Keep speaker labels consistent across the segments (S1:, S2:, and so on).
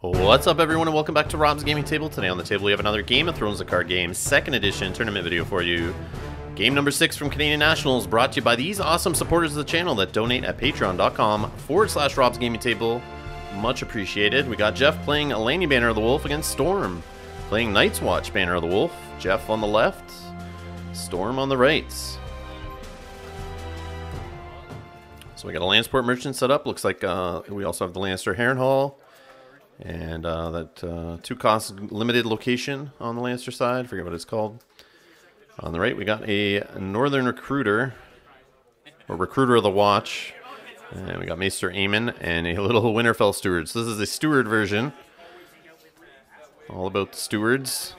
S1: What's up, everyone, and welcome back to Rob's Gaming Table. Today on the table we have another Game of Thrones the card game, 2nd edition tournament video for you. Game number 6 from Canadian Nationals, brought to you by these awesome supporters of the channel that donate at patreon.com/Rob's Gaming Table. Much appreciated. We got Jeff playing Eleni Banner of the Wolf against Storm, playing Night's Watch Banner of the Wolf. Jeff on the left, Storm on the right. So we got a Lannister merchant set up. Looks like we also have the Lannister Harrenhal. And that 2-cost limited location on the Lannister side. Forget what it's called. On the right, we got a Northern Recruiter, or Recruiter of the Watch. And we got Maester Aemon and a little Winterfell Steward. So this is the Steward version. All about the stewards.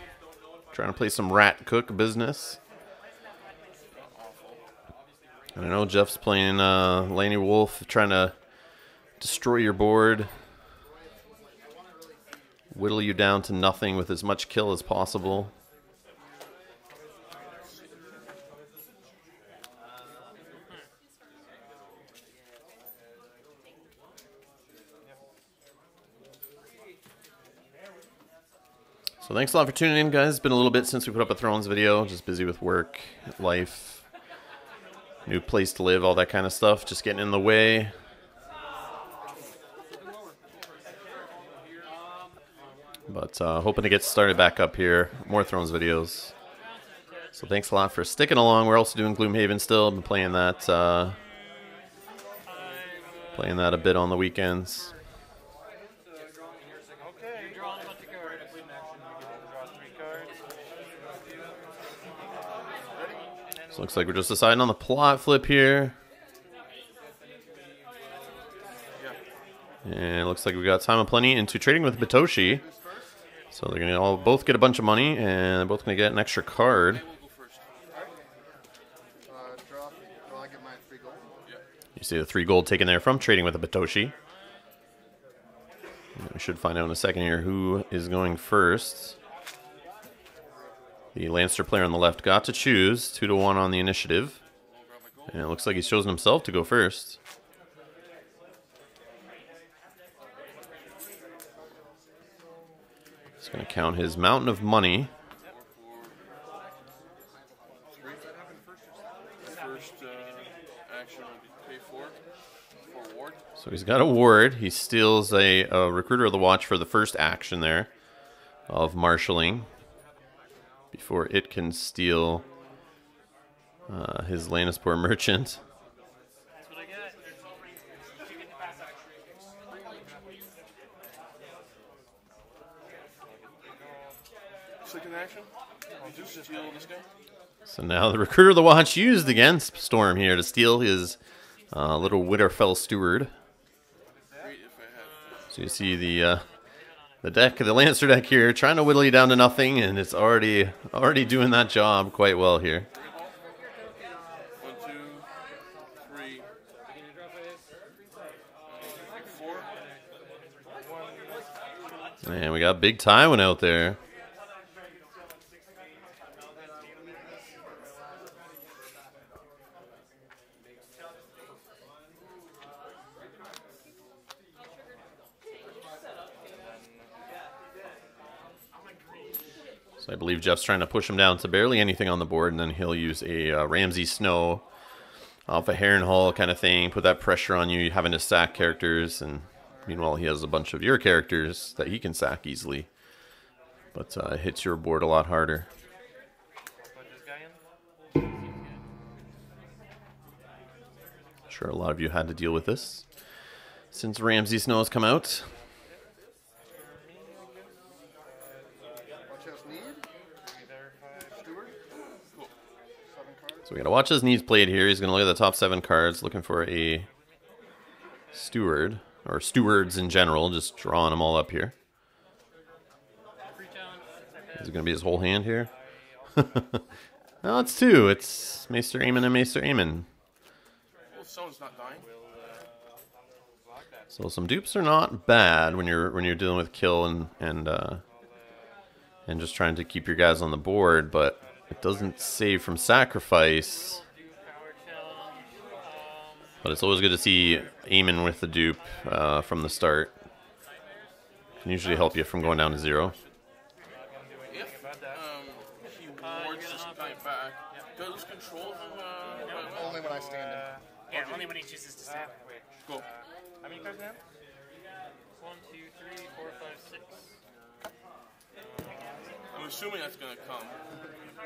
S1: Trying to play some rat cook business. And I know Jeff's playing Laney Wolf, trying to destroy your board. Whittle you down to nothing with as much kill as possible. So thanks a lot for tuning in, guys. It's been a little bit since we put up a Thrones video. Just busy with work, life, new place to live, all that kind of stuff. Just getting in the way. But hoping to get started back up here. More Thrones videos. So thanks a lot for sticking along. We're also doing Gloomhaven still. Been playing that a bit on the weekends. So looks like we're just deciding on the plot flip here. And it looks like we got time of plenty into trading with Batoshi. So they're going to both get a bunch of money, and they're both going to get an extra card. You see the 3 gold taken there from trading with a Batoshi. And we should find out in a second here who is going first. The Lannister player on the left got to choose 2-1 on the initiative. And it looks like he's chosen himself to go first. He's going to count his mountain of money. So he's got a ward. He steals a Recruiter of the Watch for the first action there of marshalling before it can steal his Lannister merchant. So now the Recruiter of the Watch used against Storm here to steal his little Winterfell Steward. So you see the deck, the Lannister deck here, trying to whittle you down to nothing, and it's already doing that job quite well here.
S2: 1, 2, 3, 4.
S1: And we got big Tywin out there. So I believe Jeff's trying to push him down to barely anything on the board, and then he'll use a Ramsay Snow off a Harrenhal kind of thing, put that pressure on you having to sack characters, and meanwhile he has a bunch of your characters that he can sack easily, but hits your board a lot harder. Sure, a lot of you had to deal with this since Ramsay Snow has come out. So we gotta watch his needs played here. He's gonna look at the top 7 cards, looking for a steward, or stewards in general, just drawing them all up here. Is it gonna be his whole hand here? No, it's 2. It's Maester Aemon and Maester Aemon. So some dupes are not bad when you're dealing with kill and just trying to keep your guys on the board, but it doesn't save from sacrifice. But it's always good to see Aemon with the dupe from the start. Can usually help you from going down to 0.
S2: If he wards this guy back, does control him?
S3: Only when I stand him.
S4: Yeah, only when he chooses to stand.
S2: Cool.
S4: How many cards now? 1, 2, 3, 4, 5, 6.
S2: I'm assuming that's gonna come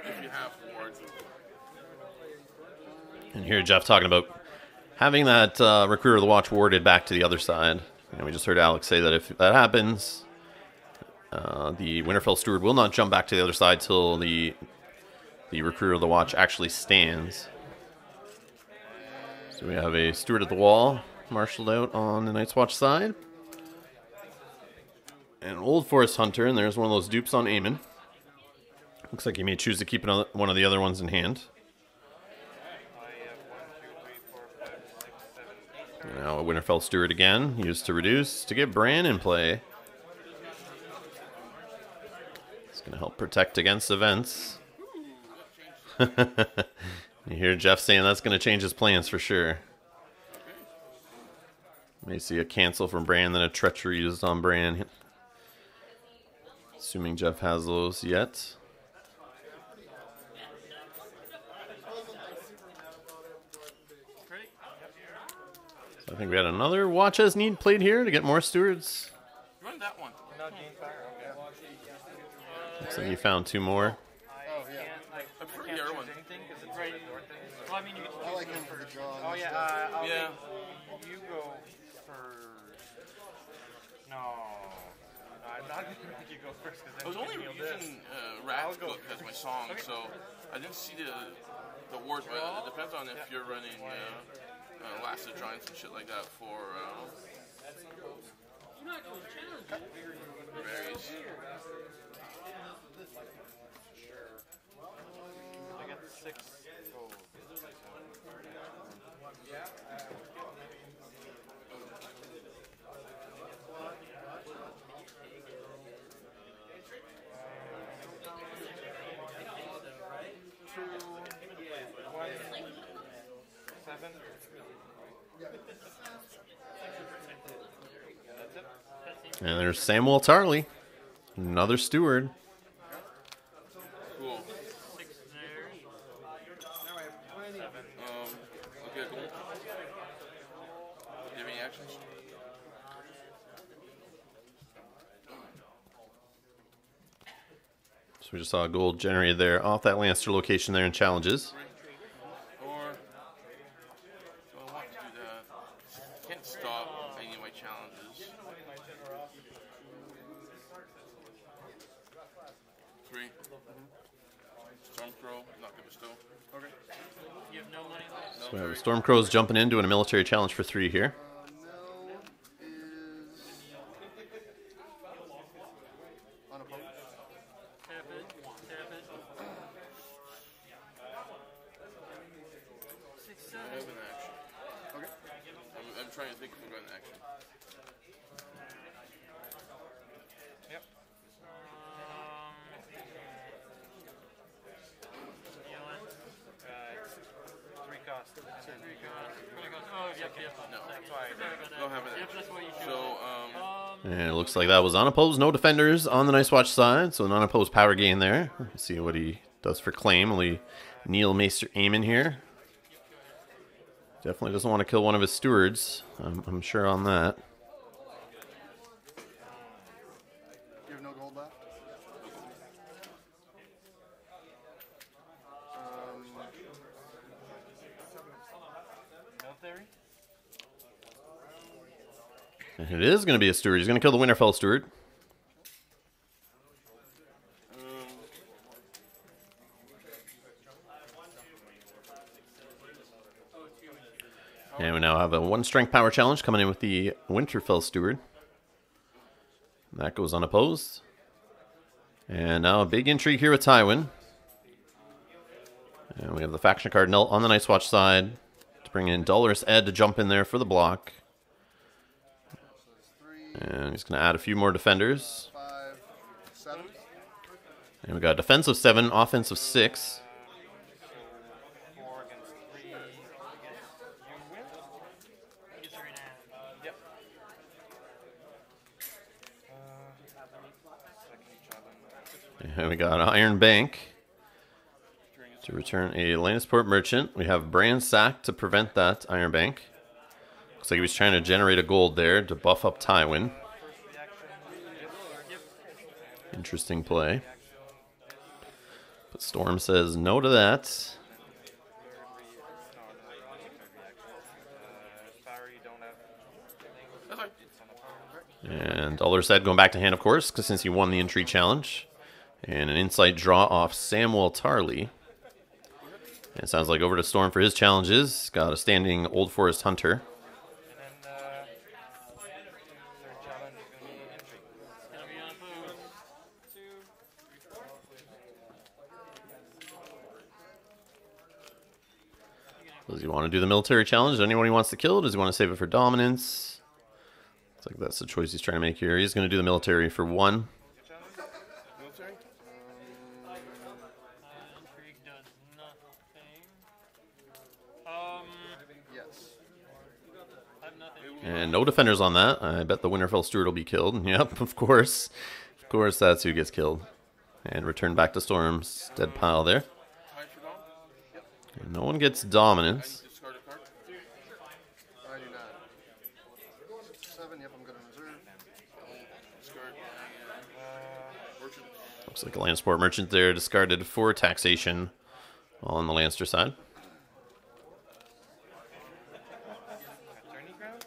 S2: if you have wards.
S1: And here Jeff talking about having that Recruiter of the Watch warded back to the other side. And we just heard Alex say that if that happens, the Winterfell Steward will not jump back to the other side till the Recruiter of the Watch actually stands. So we have a Steward at the Wall marshaled out on the Night's Watch side. And Old Forest Hunter, and there's one of those dupes on Aemon. Looks like he may choose to keep one of the other ones in hand. Now a Winterfell Steward again, used to reduce to get Bran in play. It's going to help protect against events. You hear Jeff saying that's going to change his plans for sure. May see a cancel from Bran, then a treachery used on Bran. Assuming Jeff has those yet. So I think we had another Watch as Need played here to get more stewards.
S2: Run that one.
S1: Looks like you found 2 more.
S2: I'm pretty the other one.
S4: Well, I mean, you can
S3: I like him for the draw.
S4: Oh, yeah,
S2: Yeah.
S4: you go first. No, I'm not going to make you go first.
S2: I was only using Rat's book as my song, so I didn't see the wards, but it depends on if you're running Last of Giants and shit like that for berries.
S4: I got 6 gold.
S1: And there's Samuel Tarley, another steward.
S2: Cool.
S4: 6 there.
S2: Okay, cool. Do you have any actions?
S1: So we just saw a gold generated there off that Lannister location there in challenges.
S2: Or I want to do that. Can't stop any of my challenges. 3. Stormcrow, not gonna bestow. Okay.
S4: You have no money left?
S1: So we have Stormcrows jumping in, doing a military challenge for 3 here.
S3: Unopposed.
S4: Tap it. Tap it. 6, 7.
S2: I have an action.
S3: Okay.
S2: I'm trying to think if I've got an action.
S4: Yep. Three cost. Oh, yep.
S2: No.
S4: That's why.
S2: Don't have an
S4: Yep,
S2: action.
S4: that's what you do.
S2: So,
S1: And it looks like that was unopposed. No defenders on the Night's Watch side. So an unopposed power gain there. Let's see what he does for claim. Will he kneel Maester Aemon here? Definitely doesn't want to kill one of his stewards. I'm sure on that.
S3: You have no gold left?
S4: Military?
S1: And it is going to be a steward. He's going to kill the Winterfell steward. And we now have a 1 strength power challenge coming in with the Winterfell steward. That goes unopposed. And now a big intrigue here with Tywin. And we have the faction card Nelt on the Night's Watch side to bring in Dolorous Ed to jump in there for the block. And he's going to add a few more defenders.
S3: 5, 7.
S1: And we got a defense of 7, offense of 6.
S4: 4 against 3. I guess you win? I guess you're in half. Yep.
S1: And we got Iron Bank to return a Lannisport Merchant. We have Brand Sack to prevent that Iron Bank. Looks like he was trying to generate a gold there to buff up Tywin. Interesting play. But Storm says no to that. And other side going back to hand, of course, because since he won the entry challenge. And an insight draw off Samuel Tarley. And it sounds like over to Storm for his challenges. Got a standing Old Forest Hunter. Does he want to do the military challenge? Anyone he wants to kill? Does he want to save it for dominance? It's like that's the choice he's trying to make here. He's going to do the military for 1.
S2: Military?
S4: Intrigue does nothing.
S3: Yes.
S4: I have nothing.
S1: And no defenders on that. I bet the Winterfell Steward will be killed. Yep, of course. Of course, that's who gets killed. And return back to Storm's dead pile there.
S2: Tied for dom?
S1: And no one gets dominance.
S2: Discard a card.
S3: I do not. 7, yep, I'm good on reserve.
S2: Discard merchant.
S1: Looks like a Lannisport Merchant there discarded for taxation on the Lannister side.
S4: Attorney ground?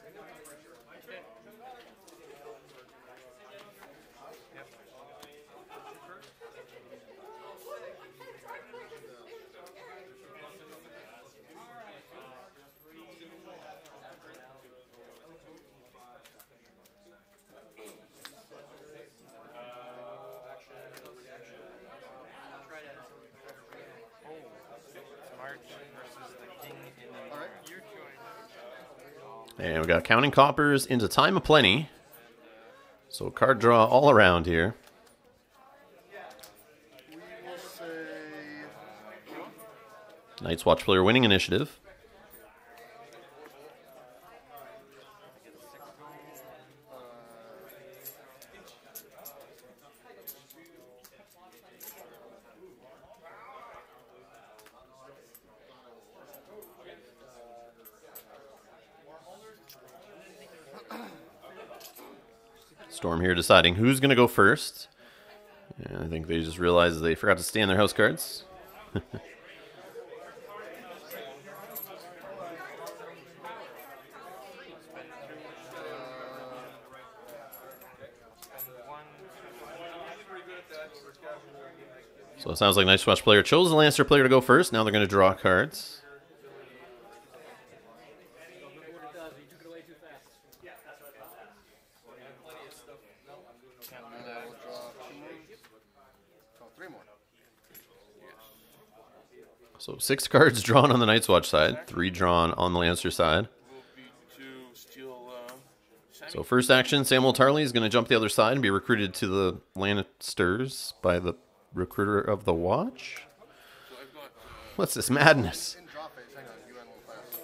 S4: March versus the king in the
S3: All right.
S4: your choice.
S1: And we got counting coppers into Time of Plenty. So card draw all around here.
S3: We will say
S1: Night's Watch player winning initiative. Storm here deciding who's going to go first. And I think they just realized they forgot to stand their house cards. So it sounds like Night's Watch player chose the Lannister player to go first. Now they're going to draw cards.
S3: we'll draw 2 more. Oh, 3 more.
S1: So 6 cards drawn on the Night's Watch side, 3 drawn on the Lannister side.
S2: Will be to steal Sammy.
S1: So first action, Samuel Tarley is going to jump the other side and be recruited to the Lannisters by the recruiter of the Watch.
S2: So I've got
S1: What's this madness?
S3: In draw phase, hang on, UN will pass.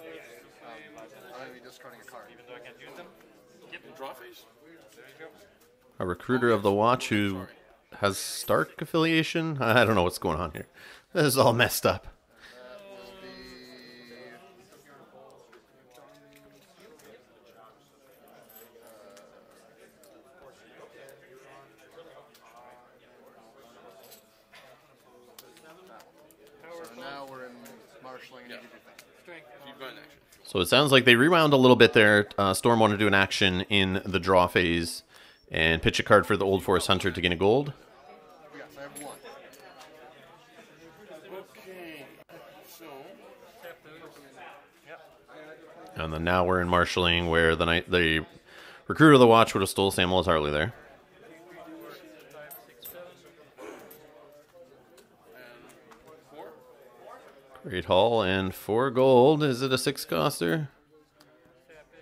S3: I'm going to be discarding a card.
S4: Even though I can't use them.
S2: in draw phase.
S4: There you go.
S1: A recruiter of the Watch who has Stark affiliation? I don't know what's going on here. This is all messed up.
S3: That will be... So now we're in marshalling and you do things.
S2: You've got an action.
S1: So it sounds like they rewound a little bit there. Storm wanted to do an action in the draw phase and pitch a card for the Old Forest Hunter to gain a gold.
S3: Yes, I have 1.
S2: Okay. So
S1: And then now we're in marshalling where the recruiter of the Watch would have stole Samuel Tarley there.
S2: and 4.
S1: Great Hall and 4 gold. Is it a 6 coster?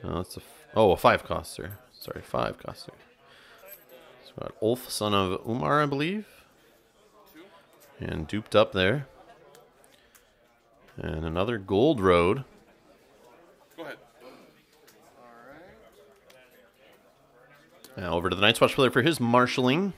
S1: No, it's a 5 coster. Sorry, 5 coster. So got Ulf, son of Umar, I believe. And duped up there. And another gold road.
S2: Go ahead.
S3: Alright.
S1: Now over to the Night's Watch player for his marshalling.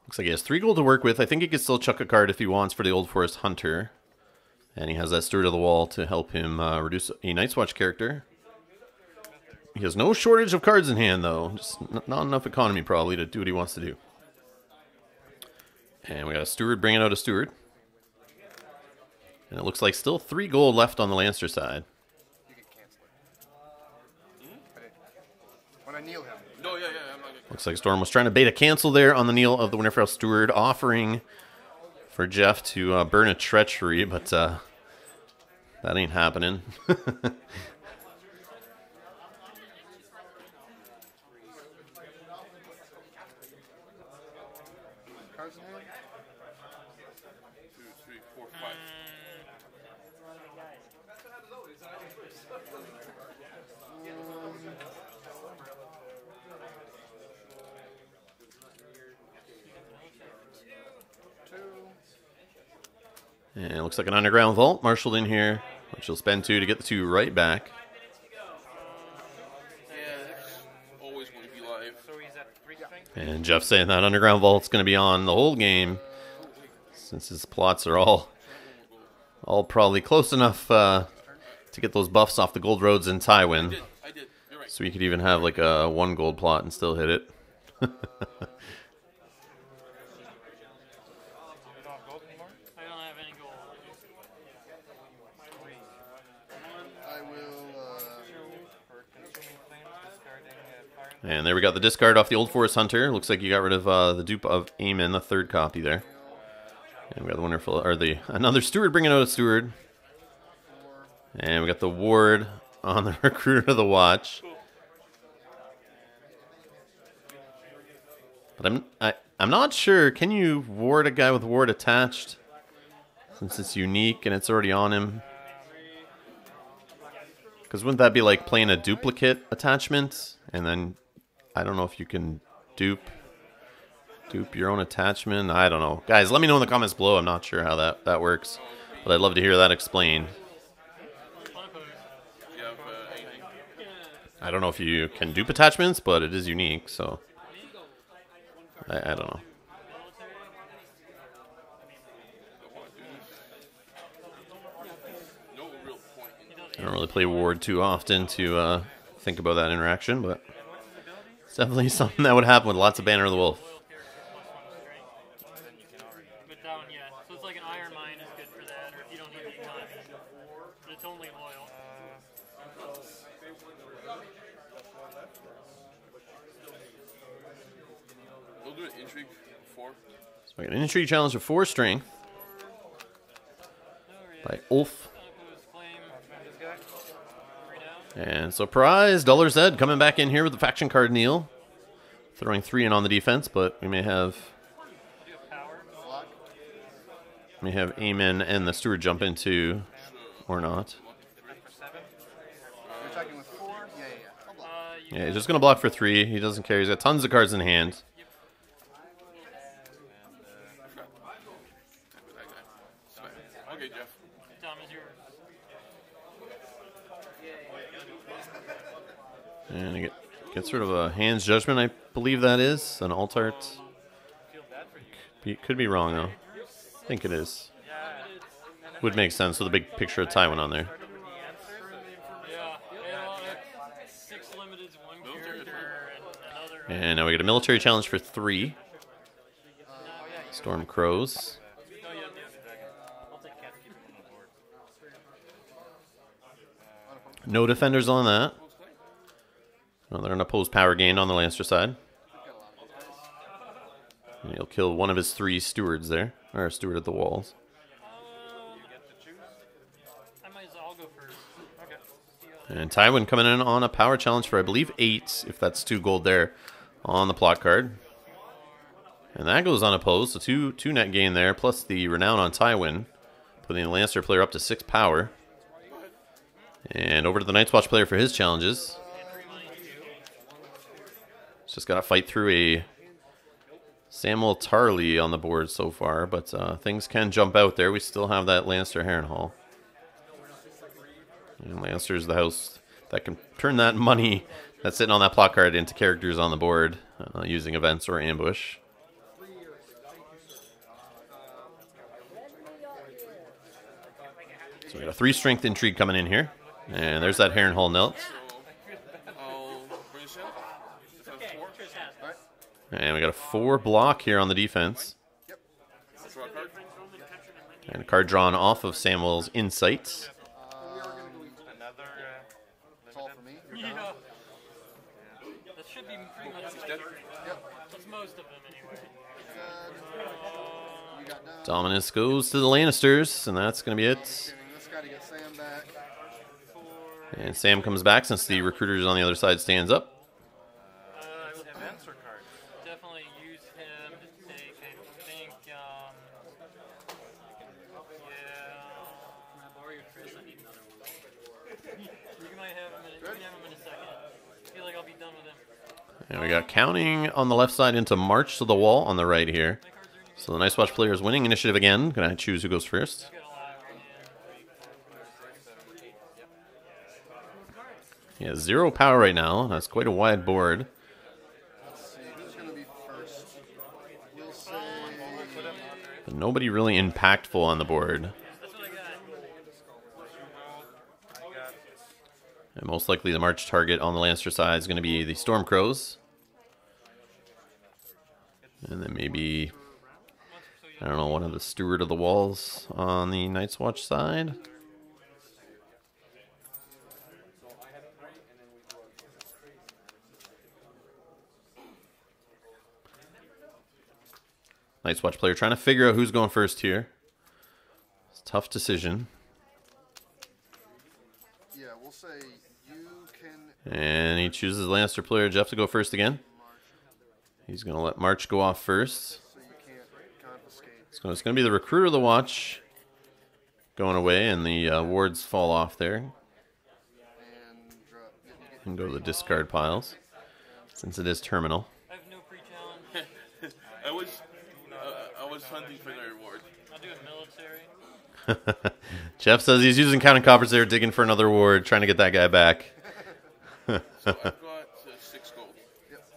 S1: Looks like he has 3 gold to work with. I think he can still chuck a card if he wants for the Old Forest Hunter. And he has that Steward of the Wall to help him reduce a Night's Watch character. He has no shortage of cards in hand, though. Just not enough economy, probably, to do what he wants to do. And we got a Steward bringing out a Steward. And it looks like still 3 gold left on the Lannister side.
S3: You can cancel it. When I kneel him.
S2: No, yeah, I'm not gonna.
S1: Looks like Storm was trying to bait a cancel there on the kneel of the Winterfell Steward, offering for Jeff to burn a treachery, but that ain't happening.
S3: Cards in hand?
S2: 2, 3, 4, 5.
S1: And it looks like an underground vault marshaled in here, which he'll spend 2 to get the 2 right back.
S2: Yeah, it's always going to be live.
S4: So he's at 3 strength?
S1: And Jeff saying that underground vault's going to be on the whole game, since his plots are all probably close enough to get those buffs off the gold roads in Tywin.
S2: I did. You're right.
S1: So you could even have like a 1 gold plot and still hit it.
S4: You don't have gold anymore?
S5: I don't have any gold.
S3: I will,
S4: For consuming flames, discarding fire.
S1: And there we got the discard off the Old Forest Hunter. Looks like you got rid of the dupe of Aemon, the 3rd copy there. And we got the wonderful, or another Steward bringing out a Steward. And we got the Ward on the Recruiter of the Watch. But I'm not sure. Can you ward a guy with Ward attached? Since it's unique and it's already on him. Because wouldn't that be like playing a duplicate attachment? And then I don't know if you can dupe your own attachment. I don't know. Guys, let me know in the comments below. I'm not sure how that works. But I'd love to hear that explained.
S2: You have anything?
S1: I don't know if you can dupe attachments, but it is unique, so I don't know.
S2: No real point in
S1: I don't really play Ward too often to think about that interaction, but it's definitely something that would happen with lots of Banner of the Wolf.
S5: But down, yeah. So it's like an iron mine is good for that, or if you don't need the economy. But it's only loyal.
S2: We'll do an intrigue 4.
S1: So we got an intrigue challenge of 4 strength by Ulf. And surprise, Duller Zed coming back in here with the faction card Neil. Throwing 3 in on the defense, but we may have Aemon and the Steward jump into, or not.
S3: you're attacking with 4? Yeah. I'll block.
S1: Yeah, he's just going to block for 3. He doesn't care. He's got tons of cards in hand.
S2: Okay, Jeff.
S5: Tom is yours.
S1: And he gets sort of a Hand's Judgment, I believe that is. An alt art. Could be wrong, though. I think it is. Would make sense with a big picture of Tywin on there.
S5: Yeah. Yeah, 6 limiteds, 1 character, and another.
S1: And now we get a military challenge for 3. Storm Crows. No defenders on that. Another unopposed power gain on the Lannister side. And he'll kill one of his 3 stewards there. Or Steward at the Walls.
S5: I might as well go first. Okay.
S1: And Tywin coming in on a power challenge for, I believe, 8, if that's 2 gold there, on the plot card. And that goes unopposed, so 2 net gain there, plus the renown on Tywin, putting the Lannister player up to 6 power. And over to the Night's Watch player for his challenges. He's just got to fight through a Samuel Tarly on the board so far, but things can jump out there. We still have that Lannister Harrenhal. And Lannister is the house that can turn that money that's sitting on that plot card into characters on the board using events or ambush. So we got a 3 strength intrigue coming in here. And there's that Harrenhal Nelt.
S2: I'll bring this in. Defense 4.
S3: Alright.
S1: And we got a 4 block here on the defense.
S3: Yep.
S2: Draw a card.
S1: And a card drawn off of Samuel's Insight.
S4: Another
S3: That's all for me.
S5: Yeah. That should be pretty much
S2: Dead.
S3: Yep.
S5: that's most of them anyway.
S3: You got done.
S1: Dominus goes to the Lannisters, and that's going to be it.
S3: Giving this guy to get Sam back.
S1: And Sam comes back since the recruiters on the other side stands up.
S4: events or cards?
S5: Definitely use him to take, I think, yeah. Can I borrow your Chris? I need another one. You might have him you can have him in a second. I feel like I'll be done with him.
S1: And we got counting on the left side into March to the Wall on the right here. So the Nice Watch player is winning initiative again. Gonna choose who goes first. He has 0 power right now. That's quite a wide board.
S3: Let's see who's going to be first. We'll say.
S1: But nobody really impactful on the board.
S5: That's what I got.
S1: And most likely the March target on the Lannister side is going to be the Stormcrows. And then maybe, I don't know, one of the Steward of the Walls on the Night's Watch side. Night's Watch player trying to figure out who's going first here. It's a tough decision.
S3: Yeah, we'll say you can.
S1: And he chooses Lannister player Jeff to go first again. He's going to let March go off first.
S3: So you can't confiscate.
S1: So it's going to be the Recruiter of the Watch going away, and the wards fall off there
S3: And drop. You get
S1: and go to the discard piles since it is terminal.
S5: I have no pre-challenge.
S2: I was hunting for the reward.
S5: I'll do a military.
S1: Jeff says he's using counting coppers there, digging for another ward, trying to get that guy back.
S2: So I've got 6 gold.
S3: Yep.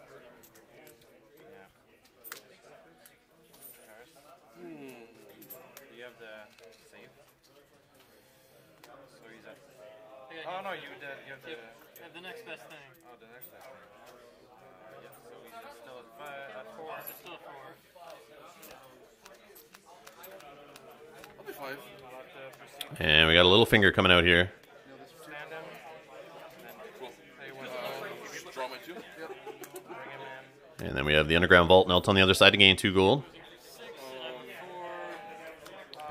S4: Do you have the save? So he's at. Oh no, you did. You have the.
S5: I have the next best thing.
S4: Oh, the next one. Yeah, so he's still at 5, at 4.
S5: It's still 4.
S2: I'll be 5.
S4: I'll have to proceed.
S1: And we got a little finger coming out here.
S4: Stand him.
S2: Cool.
S4: Say what.
S2: Draw my 2.
S4: Bring him in.
S1: And then we have the Underground Vault Nelt on the other side to gain 2 gold.
S5: 6 and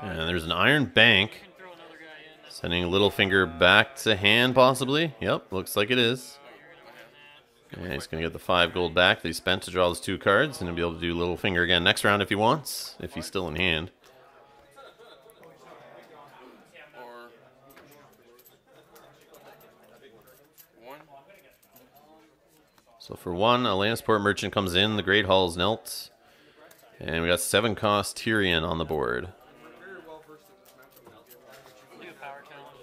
S5: I'm 4.
S1: And there's an Iron Bank.
S5: Can throw another guy in. That's
S1: Sending Littlefinger back to hand, possibly. Yep, looks like it is. And he's going to get the 5 gold back that he spent to draw those 2 cards. And he'll be able to do Littlefinger again next round if he wants, if he's still in hand.
S2: Or 1.
S1: So for 1, a Lannisport Merchant comes in. The Great Hall's Knelt. And we got 7 cost Tyrion on the board.
S5: do a power challenge.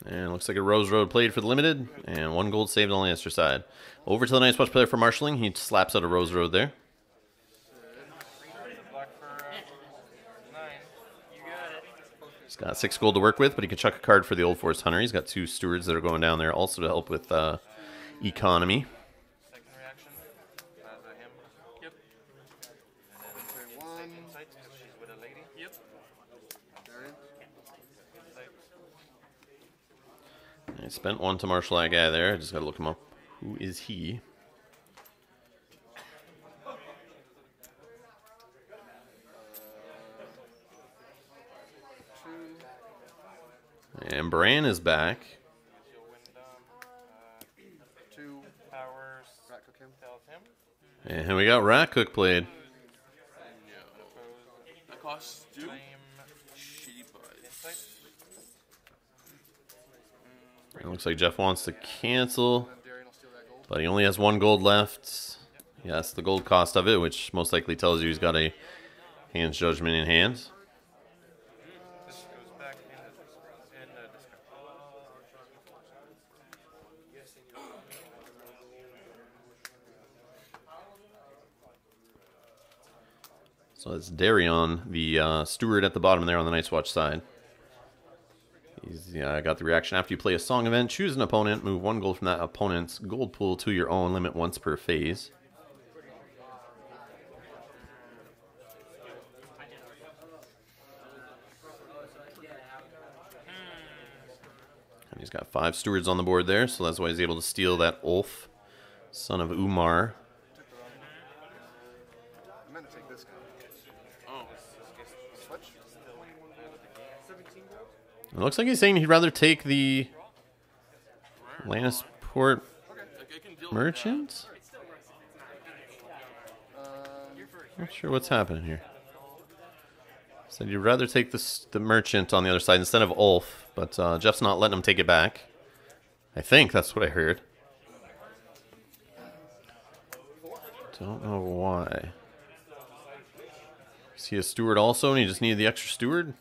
S5: 4.
S1: And looks like a Rose Road played for the limited, and 1 gold saved on the Lannister side. Over to the Night's Watch player for marshalling. He slaps out a Rose Road there.
S4: Black for 9.
S5: You got it.
S1: He's got 6 gold to work with, but he can chuck a card for the Old Forest Hunter. He's got 2 stewards that are going down there also to help with economy.
S4: Second reaction. As a him.
S5: Yep.
S3: Say 1.
S4: Insights because she's with a lady.
S5: Yep.
S3: Darian.
S4: Insights.
S1: I spent 1 to marshal that guy there. I just got to look him up. Who is he? And Bran is back.
S4: Your Wyndham.
S3: 2.
S4: Powers.
S3: Rat cook him.
S4: Tells him.
S1: And we got Rat Cook played.
S2: That costs 2.
S4: Flame.
S2: Shitty buys.
S4: Insights.
S1: It looks like Jeff wants to cancel,
S3: And Darian will steal that gold.
S1: but he only has 1 gold left. Yes, the gold cost of it, which most likely tells you he's got a Hand's Judgment in hand.
S4: This goes back in the discard.
S1: So it's Darion, the steward at the bottom there on the Night's Watch side. He's got the reaction. After you play a song event, choose an opponent, move 1 gold from that opponent's gold pool to your own, limit once per phase. And he's got 5 stewards on the board there, so that's why he's able to steal that Ulf, son of Umar.
S3: I meant to take this guy.
S2: Oh.
S3: Switch.
S1: It looks like he's saying he'd rather take the Lannisport
S2: Like, I can deal with
S1: merchant? Not sure what's happening here. Said you'd rather take the merchant on the other side instead of Ulf, but Jeff's not letting him take it back. I think that's what I heard. Don't know why. Is he a steward also and he just needed the extra steward?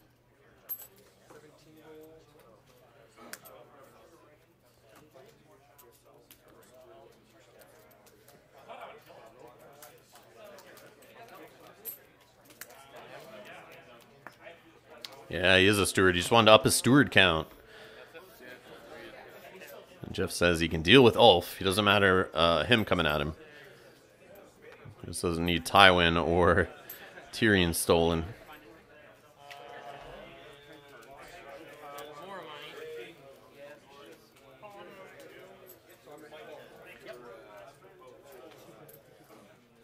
S1: Yeah, he is a steward. He just wanted to up his steward count. And Jeff says he can deal with Ulf. He doesn't matter him coming at him. He just doesn't need Tywin or Tyrion stolen.
S5: More money.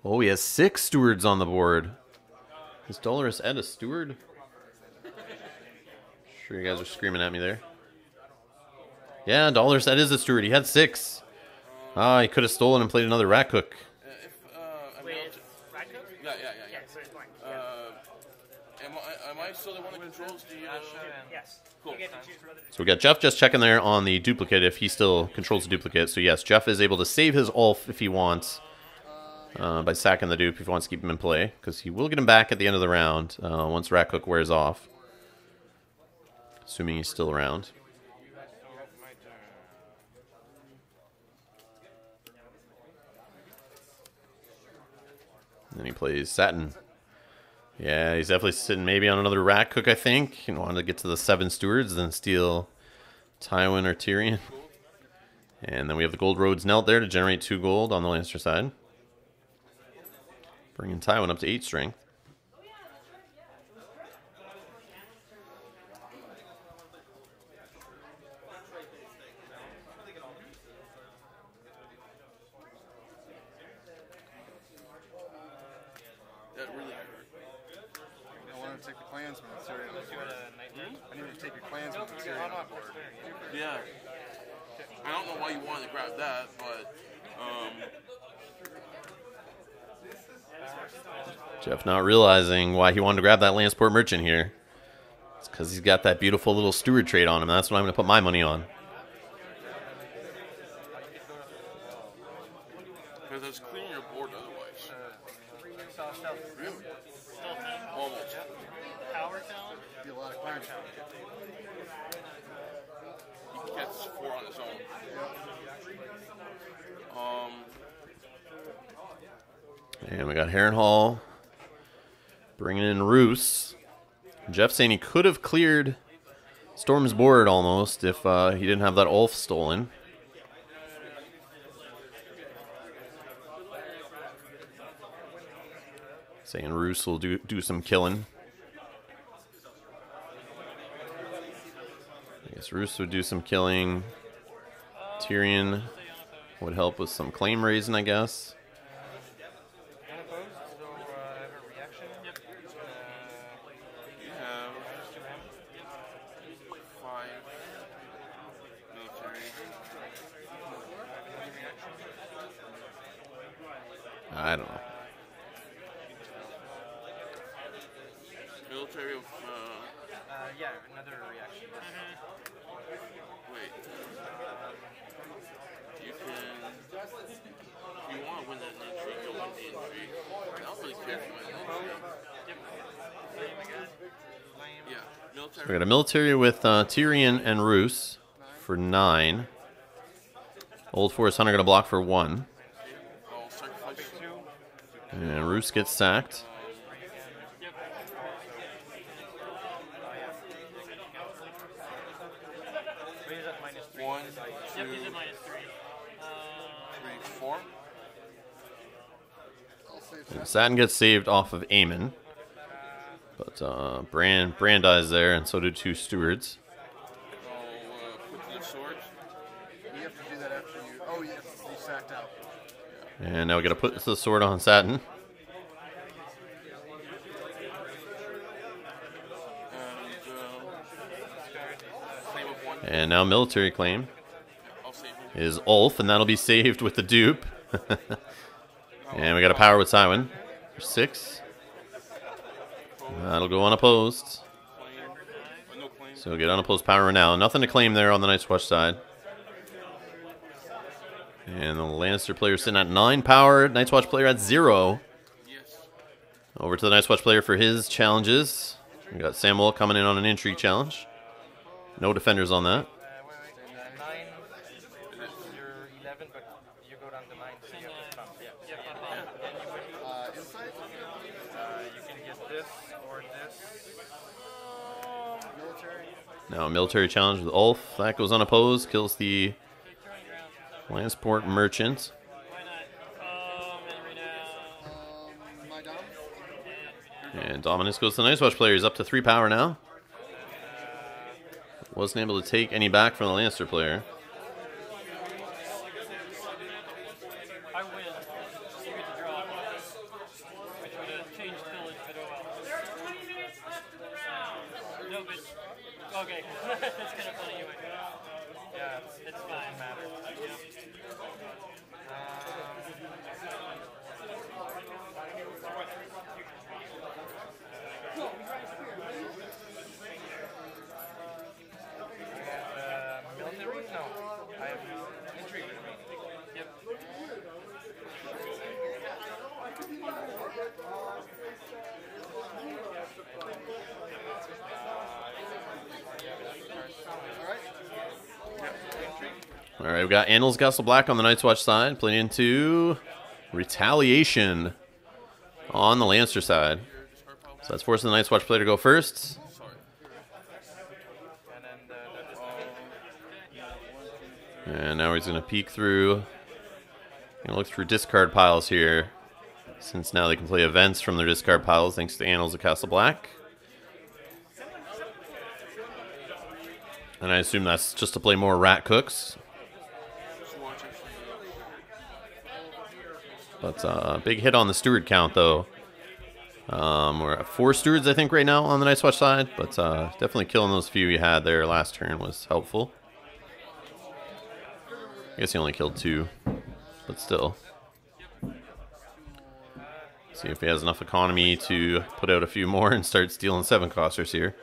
S1: Oh, he has 6 stewards on the board. Is Dolorous Ed a steward? Sure you guys are screaming at me there. Yeah, Dolorous Ed is a steward. He had 6. Ah, he could have stolen and played another rat cook.
S5: Wait, it's right cook?
S2: Yeah.
S5: So it's fine.
S2: Am I still the one that controls the...
S5: Yes.
S2: Cool.
S5: You get to choose whether to
S1: So we got Jeff just checking there on the duplicate if he still controls the duplicate. So yes, Jeff is able to save his Ulf if he wants by sacking the dupe if he wants to keep him in play, because he will get him back at the end of the round once Rat Cook wears off, assuming he's still around. And then he plays Satin. Yeah, he's definitely sitting maybe on another Rat Cook, I think. He wanted to get to the 7 stewards, then steal Tywin or Tyrion. And then we have the Gold Roads Knelt there to generate 2 gold on the Lannister side. Bringing Tywin up to 8 strength.
S2: That really hurt.
S3: I wanted to take the clansman with Tyrion on the board. I needed to take your clansman with Tyrion on the board.
S2: Yeah. I don't know why you wanted to grab that, but...
S1: Jeff not realizing why he wanted to grab that Lannisport merchant here. It's because he's got that beautiful little steward trait on him. That's what I'm going to put my money on.
S2: Because it's clearing your board otherwise. Really?
S5: still
S2: Almost.
S5: power talent.
S3: Be a lot of clansmen.
S2: He gets 4 on his own.
S1: And we got Harrenhal bringing in Roose. Jeff saying he could have cleared Storm's board almost if he didn't have that Ulf stolen. Saying Roose will do some killing. I guess Roose would do some killing. Tyrion would help with some claim raising, I guess.
S2: You have 5 military.
S1: I don't know.
S2: Military of...
S4: Yeah, another reaction.
S2: Wait. You can... If you want to win that intrigue, you'll win the intrigue. I don't really care if you win the intrigue. Yeah, military.
S1: We got a military with Tyrion and Roose for 9. Old Forest Hunter going to block for 1.
S2: I'll sacrifice 2.
S1: And Roose gets sacked.
S5: Hefty's at -3.
S2: 3, 4.
S3: I'll save that.
S1: Satin gets saved off of Eamon. But Brand dies there, and so do 2 stewards.
S2: I'll put the swords.
S3: You have to do that after you. Oh, yes, you sacked out.
S1: And now we gotta put the sword on Satin.
S2: Claim of 1.
S1: And now military claim
S2: I'll save him.
S1: is Ulf, and that'll be saved with the dupe. And we got a power with Tywin for 6. That'll go unopposed.
S2: Claim. No claim.
S1: So we'll get unopposed power now. Nothing to claim there on the Night's Watch side. And the Lannister player sitting at 9 power. Night's Watch player at 0.
S2: Yes.
S1: Over to the Night's Watch player for his challenges. We got Samuel coming in on an intrigue challenge. No defenders on that.
S4: Wait. 9. You're 11, but you go down to 9. So you have to stop. Yeah. And you win.
S3: Insight?
S4: You can get this or this.
S3: Military?
S1: Now a military challenge with Ulf. That goes unopposed. Kills the Lannisport merchant.
S5: Why not? Henry now.
S3: My dom?
S1: And Dominus goes to the Night's Watch player. He's up to 3 power now. Wasn't able to take any back from the Lannister player.
S5: I win. You get to draw. Which would have changed village, but oh well. No, but okay. That's kind of funny. You went. Yeah, it's fine. Matter.
S4: Military? No. I have intrigue with me.
S5: Yep.
S1: All right, we got Annals Castle Black on the Night's Watch side, playing into Retaliation on the Lannister side. So that's forcing the Night's Watch player to go first.
S2: Sorry.
S4: And then that's
S1: And now he's going to peek through. Gonna look through discard piles here, since now they can play events from their discard piles thanks to Annals of Castle Black. And I assume that's just to play more Rat Cooks. But big hit on the steward count, though. We're at 4 stewards, I think, right now on the Night's Watch side. But definitely killing those few you had there last turn was helpful. I guess he only killed 2, but still. See if he has enough economy to put out a few more and start stealing 7-costers here.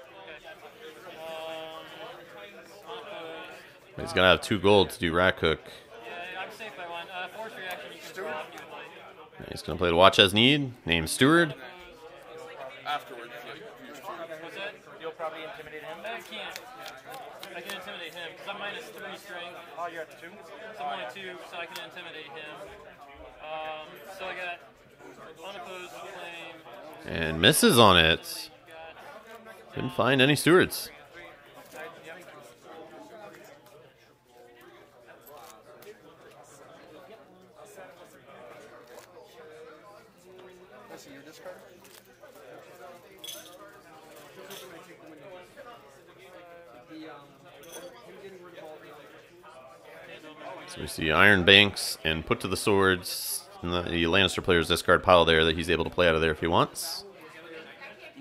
S1: He's gonna have 2 gold to do Rat Cook.
S5: Yeah, I'm safe by 1. Force reaction, you can draw if you would like.
S1: He's gonna play the Watch as Need, named Steward.
S2: Afterwards, like, use 2.
S5: What's that?
S4: you'll probably intimidate him.
S5: I can't. I can intimidate him because I'm -3 strength.
S4: Oh, you're at 2?
S5: So I'm only 2, so I can intimidate him. So I got unopposed claim.
S1: And misses on it. Couldn't find any stewards.
S3: Listen, your discard?
S1: So we see Iron Banks and put to the swords in the Lannister player's discard pile there that he's able to play out of there if he wants.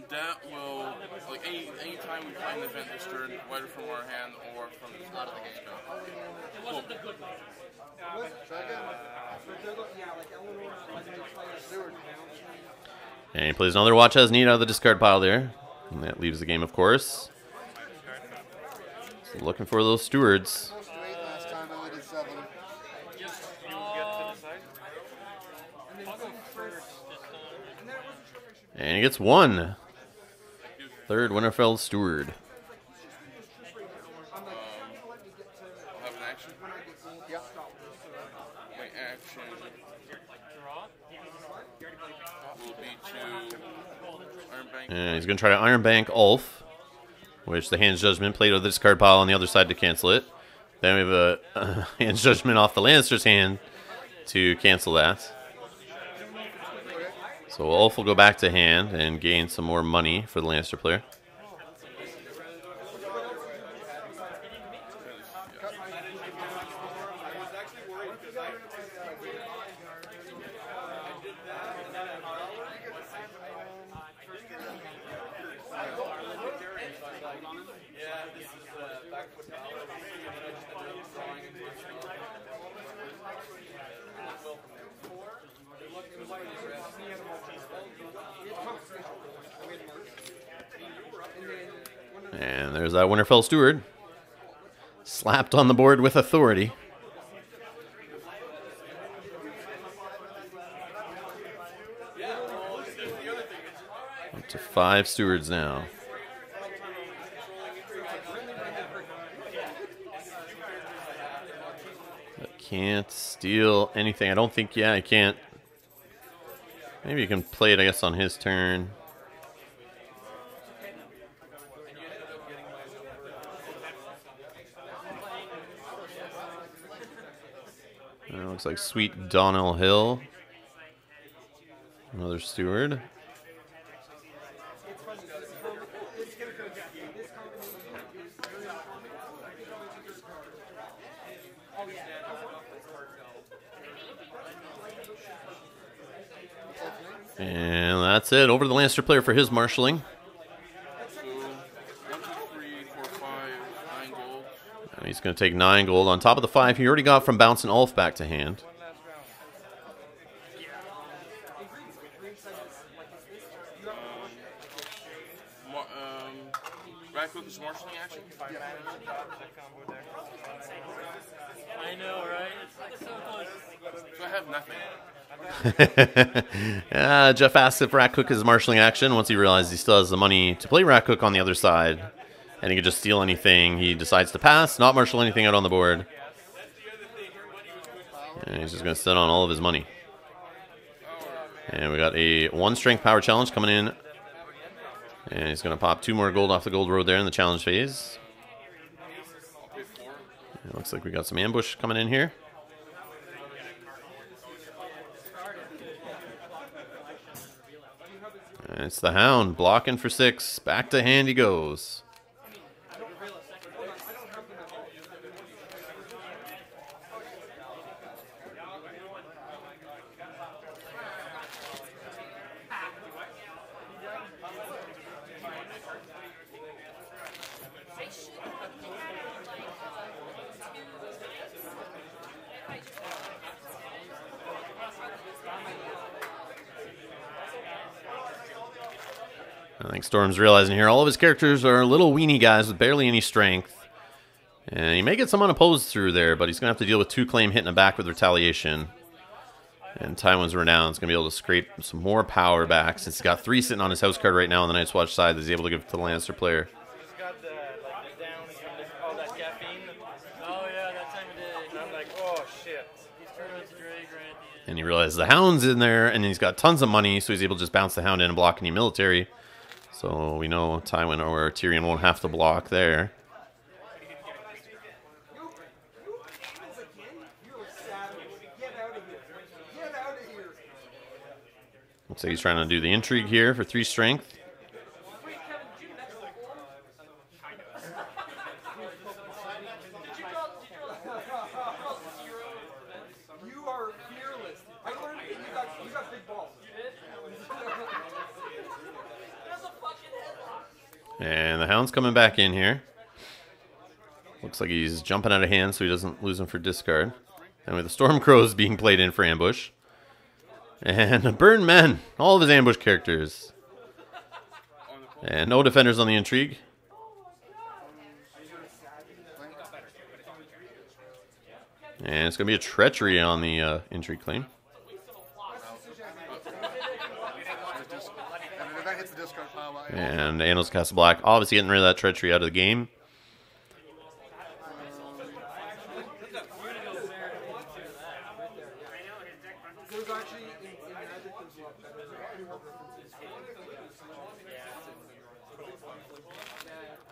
S2: That will, like, any time we find an event this turn, whether from our hand or from out of the game.
S5: It wasn't the good one.
S3: Try again. Steward.
S1: And he plays another Watch as Need out of the discard pile there. And that leaves the game, of course. So looking for those stewards.
S3: Close to 8 last time, I only did 7.
S5: Yep. I'll go first this time.
S1: And he gets 1. 3rd Winterfell Steward.
S2: I'll have an action.
S3: Yep.
S2: My action
S5: Draw.
S2: will be to Iron Bank.
S1: And he's going to try to Iron Bank Ulf, which the Hand's Judgment played out of the discard pile on the other side to cancel it. Then we have a hand's judgment off the Lannister's hand to cancel that. So Ulf will go back to hand and gain some more money for the Lannister player. And there's that Winterfell Steward. Slapped on the board with authority. Up to 5 stewards now. But can't steal anything. I don't think, yeah, I can't. Maybe you can play it, I guess, on his turn. Looks like Sweet Donnell Hill. Another steward. And that's it. Over to the Lannister player for his marshalling.
S2: So, 1, 2, 3, 4, 5, 9 gold.
S1: And he's going to take 9 gold on top of the 5 he already got from bouncing Ulf back to hand.
S2: Breakout is marshalling action.
S5: I know, right? It's so close.
S2: So I have nothing.
S1: Jeff asks if Rat Cook is marshalling action. Once he realizes he still has the money to play Rat Cook on the other side, and he can just steal anything, he decides to pass, not marshal anything out on the board. And he's just going to sit on all of his money. And we got a 1 strength power challenge coming in. And he's going to pop 2 more gold off the gold road there in the challenge phase. It looks like we got some ambush coming in here. And it's the Hound blocking for 6. Back to hand he goes. I think Storm's realizing here all of his characters are little weenie guys with barely any strength. And he may get some unopposed through there, but he's going to have to deal with 2 claim hitting him back with retaliation. And Tywin's Renown's going to be able to scrape some more power back since he's got 3 sitting on his house card right now on the Night's Watch side that he's able to give to the Lannister player.
S4: He's got the downs from all that caffeine.
S5: Oh, yeah, that time of day.
S4: And I'm like, oh shit.
S5: He's turning into Drake right at the end.
S1: And he realizes the Hound's in there, and he's got tons of money, so he's able to just bounce the Hound in and block any military. So we know Tywin or Tyrion won't have to block there. Looks like he's trying to do the intrigue here for 3 strength.
S3: You are fearless. I learned that you got big balls.
S1: And the Hound's coming back in here. Looks like he's jumping out of hand so he doesn't lose him for discard. And with the Stormcrows being played in for ambush. And the Burn Men, all of his ambush characters. And no defenders on the intrigue. And it's going to be a treachery on the intrigue claim.
S3: And that hits the discard pile.
S1: And Andal's Castle Black obviously getting rid of that treachery out of the game.
S3: There's actually in Magic there's a lot better.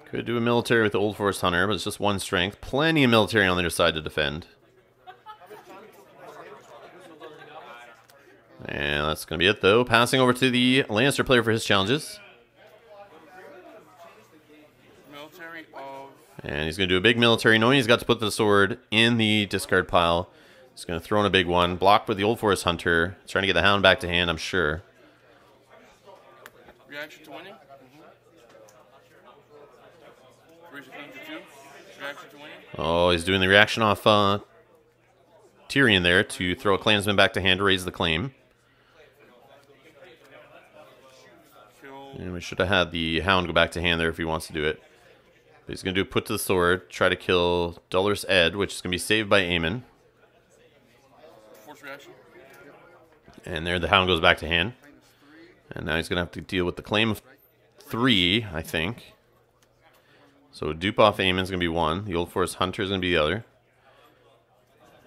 S1: Could do a military with the Old Forest Hunter, but it's just 1 strength. Plenty of military on their side to defend. And that's going to be it, though. Passing over to the Lannister player for his challenges.
S2: Military of...
S1: And he's going to do a big military, knowing he's got to put the sword in the discard pile. He's going to throw in a big one. Blocked with the Old Forest Hunter. Trying to get the Hound back to hand, I'm sure.
S2: Reaction to winning? Reaction to 2? Reaction to winning?
S1: Oh, he's doing the reaction off Tyrion there to throw a clansman back to hand to raise the claim. And we should have had the Hound go back to hand there if he wants to do it. But he's going to do put to the sword, try to kill Dullar's Ed, which is going to be saved by Aemon.
S2: Force reaction.
S1: And there the Hound goes back to hand. And now he's going to have to deal with the claim of 3, I think. So dupe off Aemon's going to be 1. The Old Forest Hunter is going to be the other.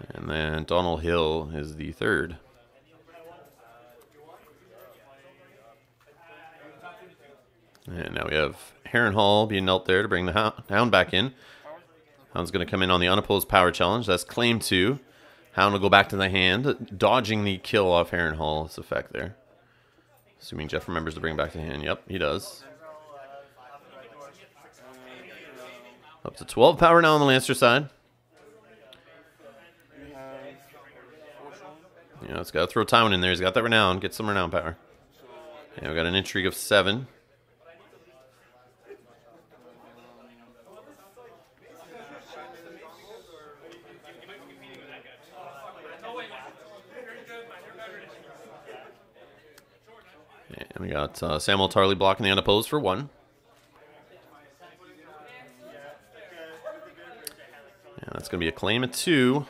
S1: And then Donald Hill is the 3rd. And now we have Harrenhal being knelt there to bring the Hound back in. Hound's going to come in on the unopposed power challenge. That's claim 2. Hound will go back to the hand, dodging the kill off Harrenhal's effect there. Assuming Jeff remembers to bring back to hand. Yep, he does. Up to 12 power now on the Lannister side. Yeah, it's got to throw Tywin in there. He's got that renown. Get some renown power. And we got an intrigue of 7. And we got Samuel Tarly blocking the unopposed for 1. And that's going to be a claim of 2.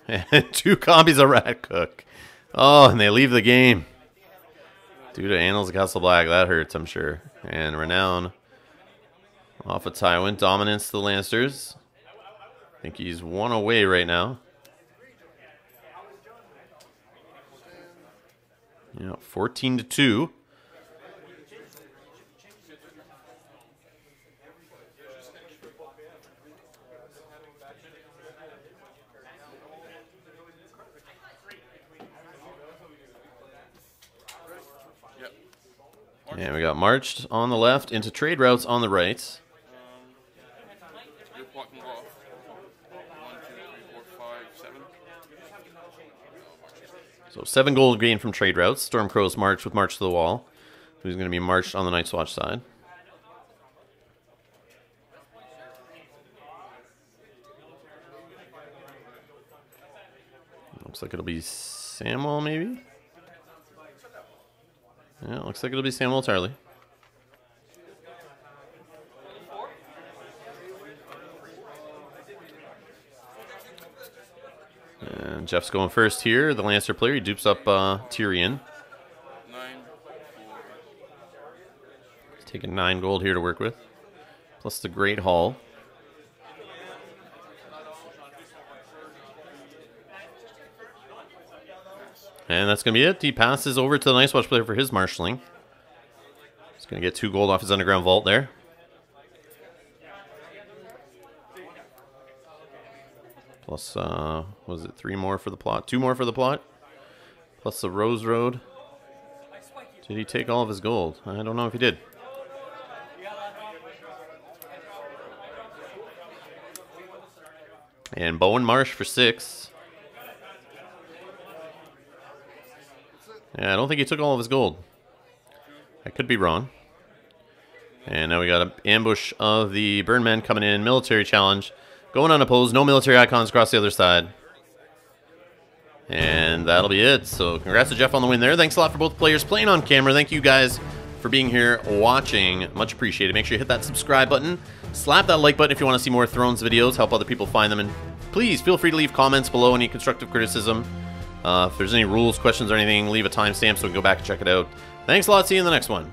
S1: And 2 copies of Rat Cook. Oh, and they leave the game. Due to Annals of Castle Black. That hurts, I'm sure. And Renown off of Tywin. Dominance to the Lannisters. I think he's 1 away right now. Yeah, 14-2. And we got marched on the left into trade routes on the right.
S2: Your plot can go off. 1, 2, 3, 4, 5, 7.
S1: So 7 gold gained from trade routes. Stormcrow's march with March to the Wall, who's going to be marched on the Night's Watch side. Looks like it'll be Samuel, maybe? Yeah, looks like it'll be Samuel Tarly. And Jeff's going first here. The Lannister player, he dupes up Tyrion.
S2: 9, 4.
S1: He's taking 9 gold here to work with, plus the Great Hall. And that's going to be it. He passes over to the Night's Watch player for his marshalling. He's going to get 2 gold off his underground vault there. Plus, was it 3 more for the plot? 2 more for the plot? Plus the Rose Road. Did he take all of his gold? I don't know if he did. And Bowen Marsh for 6. Yeah, I don't think he took all of his gold. I could be wrong. And now we got an ambush of the Burnmen coming in. Military challenge. Going unopposed. No military icons across the other side. And that'll be it. So congrats to Jeff on the win there. Thanks a lot for both players playing on camera. Thank you guys for being here watching. Much appreciated. Make sure you hit that subscribe button. Slap that like button if you want to see more Thrones videos. Help other people find them. And please feel free to leave comments below, any constructive criticism. If there's any rules, questions, or anything, leave a timestamp so we can go back and check it out. Thanks a lot. See you in the next one.